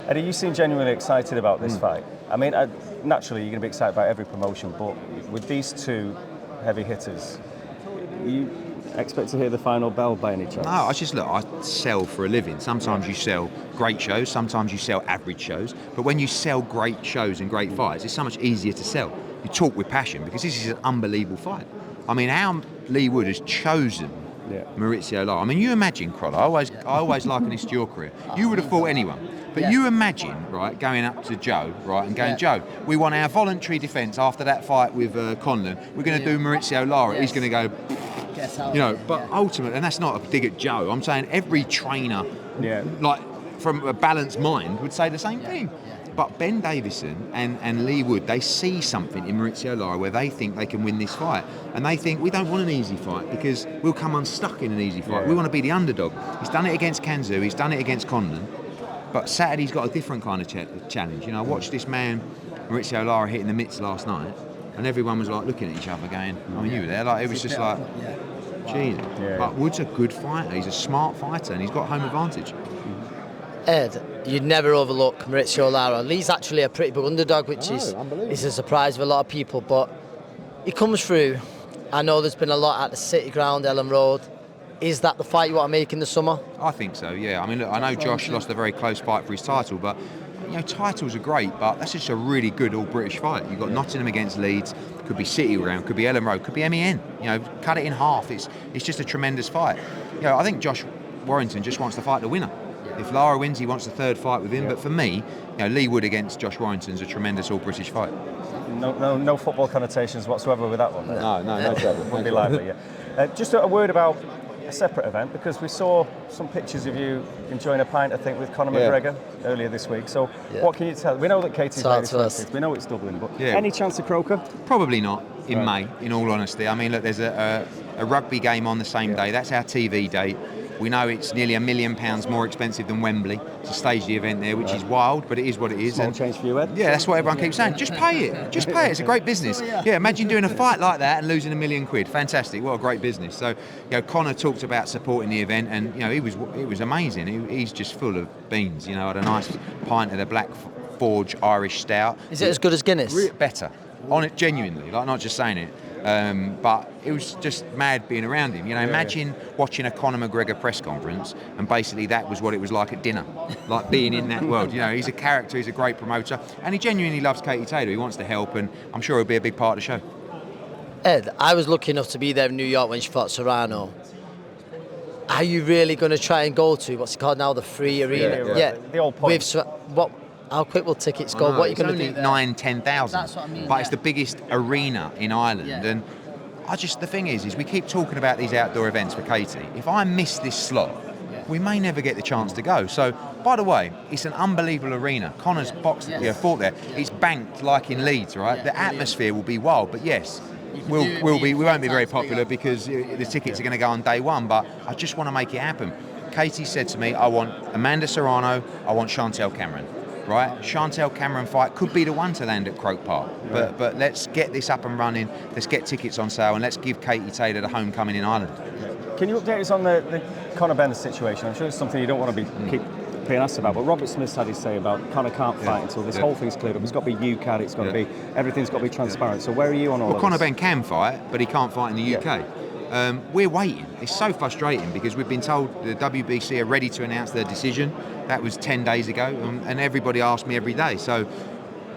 Eddie, you seem genuinely excited about this fight. I mean, naturally, you're going to be excited about every promotion, but with these two heavy hitters, you expect to hear the final bell by any chance? No, I sell for a living. Sometimes you sell great shows, sometimes you sell average shows, but when you sell great shows and great fights, it's so much easier to sell. You talk with passion, because this is an unbelievable fight. I mean, how Leigh Wood has chosen Mauricio Lara. I mean, you imagine, Crolla, I always liken this to your career. You would have fought anyone. But you imagine, right, going up to Joe, right, and going, Joe, we want our voluntary defence after that fight with Conor. We're going to do Mauricio Lara. He's going to go, but ultimately, and that's not a dig at Joe, I'm saying every trainer, like, from a balanced mind, would say the same thing. But Ben Davison and Leigh Wood, they see something in Mauricio Lara where they think they can win this fight. And they think, we don't want an easy fight because we'll come unstuck in an easy fight. We want to be the underdog. He's done it against Kanzu, he's done it against Conor. But Saturday's got a different kind of challenge. I watched this man, Mauricio Lara, hitting the mitts last night, and everyone was like looking at each other going, I mean, you were there. Like, it was just like, Jesus. But Wood's a good fighter, he's a smart fighter, and he's got home advantage. Ed, you'd never overlook Mauricio Lara. Leigh's actually a pretty big underdog, which is a surprise for a lot of people, but he comes through. I know there's been a lot at the City Ground, Elland Road. Is that the fight you want to make in the summer? I think so, yeah. I mean, look, I know Josh lost a very close fight for his title, but titles are great, but that's just a really good all-British fight. You've got Nottingham against Leeds, could be City Ground, could be Elland Road, could be MEN. Cut it in half. It's just a tremendous fight. I think Josh Warrington just wants to fight the winner. If Lara wins, he wants the third fight with him. But for me, Leigh Wood against Josh Warrington is a tremendous all-British fight. No football connotations whatsoever with that one. No trouble. Wouldn't be lively, just a word about a separate event, because we saw some pictures of you enjoying a pint, I think, with Conor McGregor earlier this week. So what can you tell? We know that Katie's made it. We know it's Dublin, but any chance of Croker? Probably not in May, in all honesty. I mean, look, there's a rugby game on the same day. That's our TV date. We know it's nearly £1 million more expensive than Wembley to stage the event there, which is wild, but it is what it is. Small change for you, Ed? Yeah, that's what everyone keeps saying. Just pay it. Just pay it. It's a great business. Yeah, imagine doing a fight like that and losing £1 million. Fantastic. What a great business. So, Conor talked about supporting the event, and it was amazing. He's just full of beans. Had a nice pint of the Black Forge Irish Stout. Is it as good as Guinness? Better. On it, genuinely, like, not just saying it. But it was just mad being around him. Imagine watching a Conor McGregor press conference, and basically that was what it was like at dinner, like being in that world. He's a character, he's a great promoter, and he genuinely loves Katie Taylor. He wants to help, and I'm sure he'll be a big part of the show. Ed, I was lucky enough to be there in New York when she fought Serrano. Are you really going to try and go to what's it called now, the free arena? Yeah, the old point. How quick will tickets go? What are you going to do there? 9,000-10,000. That's what I mean. But it's the biggest arena in Ireland, and the thing is we keep talking about these outdoor events for Katie. If I miss this slot, we may never get the chance to go. So, by the way, it's an unbelievable arena. Conor's fought there. It's banked like in Leeds, right? The atmosphere will be wild, but yes. We won't be very popular because the tickets are going to go on day one, but I just want to make it happen. Katie said to me, I want Amanda Serrano, I want Chantel Cameron. Right, Chantel Cameron fight could be the one to land at Croke Park, but let's get this up and running. Let's get tickets on sale, and let's give Katie Taylor the homecoming in Ireland. Can you update us on the Conor Benn situation? I'm sure it's something you don't want to keep being asked about, but Robert Smith's had his say about Conor can't fight until this whole thing's cleared up. It's got to be UCAD, it's got to be, everything's got to be transparent. So where are you on all of this? Conor Benn can fight, but he can't fight in the UK. We're waiting. It's so frustrating because we've been told the WBC are ready to announce their decision. That was 10 days ago, and everybody asked me every day. So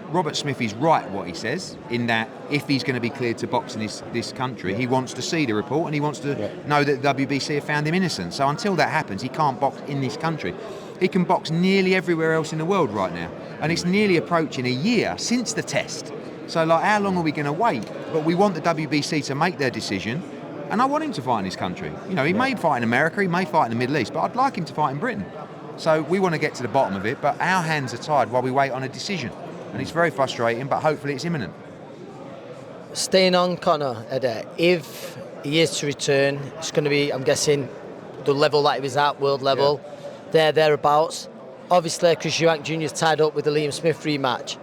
Robert Smith is right what he says, in that if he's going to be cleared to box in this country, he wants to see the report and he wants to know that the WBC have found him innocent. So until that happens, he can't box in this country. He can box nearly everywhere else in the world right now, and it's nearly approaching a year since the test. So how long are we going to wait? But we want the WBC to make their decision. And I want him to fight in this country. He may fight in America, he may fight in the Middle East, but I'd like him to fight in Britain. So we want to get to the bottom of it, but our hands are tied while we wait on a decision. And it's very frustrating, but hopefully it's imminent. Staying on Conor, Ed, if he is to return, it's going to be, I'm guessing, the level that he was at, world level, thereabouts. Obviously, Chris Eubank Jr. is tied up with the Liam Smith rematch.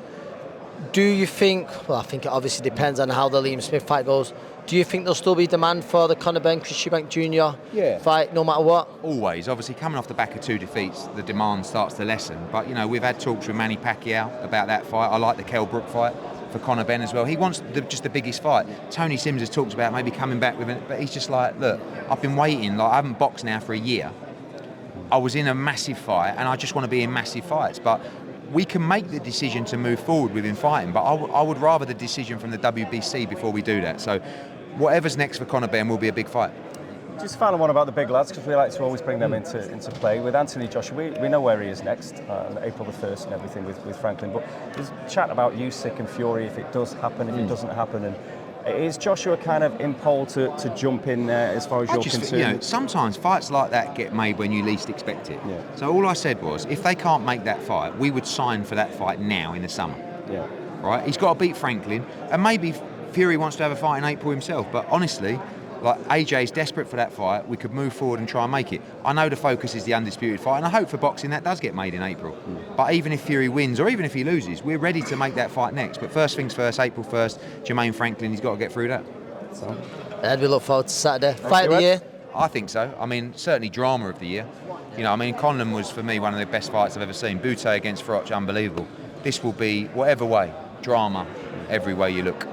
Do you think, I think it obviously depends on how the Liam Smith fight goes, Do you think there'll still be demand for the Conor Benn, Chris Eubank Jr. fight, no matter what? Always. Obviously, coming off the back of 2 defeats, the demand starts to lessen. But, you know, we've had talks with Manny Pacquiao about that fight. I like the Kell Brook fight for Conor Benn as well. He wants just the biggest fight. Tony Sims has talked about maybe coming back with it, but he's just like, look, I've been waiting. Like, I haven't boxed now for a year. I was in a massive fight, and I just want to be in massive fights. But we can make the decision to move forward with him fighting, but I would rather the decision from the WBC before we do that. So whatever's next for Conor Benn will be a big fight. Just final one about the big lads, because we like to always bring them into play. With Anthony Joshua, we know where he is next, April the 1st and everything with Franklin, but there's chat about Usyk and Fury if it does happen, if it doesn't happen, and is Joshua kind of in pole to jump in there as far as you're concerned? You know, sometimes fights like that get made when you least expect it. Yeah. So all I said was, if they can't make that fight, we would sign for that fight now in the summer. Yeah. Right? He's got to beat Franklin, and maybe Fury wants to have a fight in April himself. But honestly, like, AJ's desperate for that fight. We could move forward and try and make it. I know the focus is the undisputed fight, and I hope for boxing that does get made in April. But even if Fury wins, or even if he loses, we're ready to make that fight next. But first things first, April 1st, Jermaine Franklin, he's got to get through that. So, Ed, we look forward to Saturday. Fight of the year? I think so. I mean, certainly drama of the year. You know, I mean, Conlon was, for me, one of the best fights I've ever seen. Bute against Froch, unbelievable. This will be, whatever way, drama, every way you look.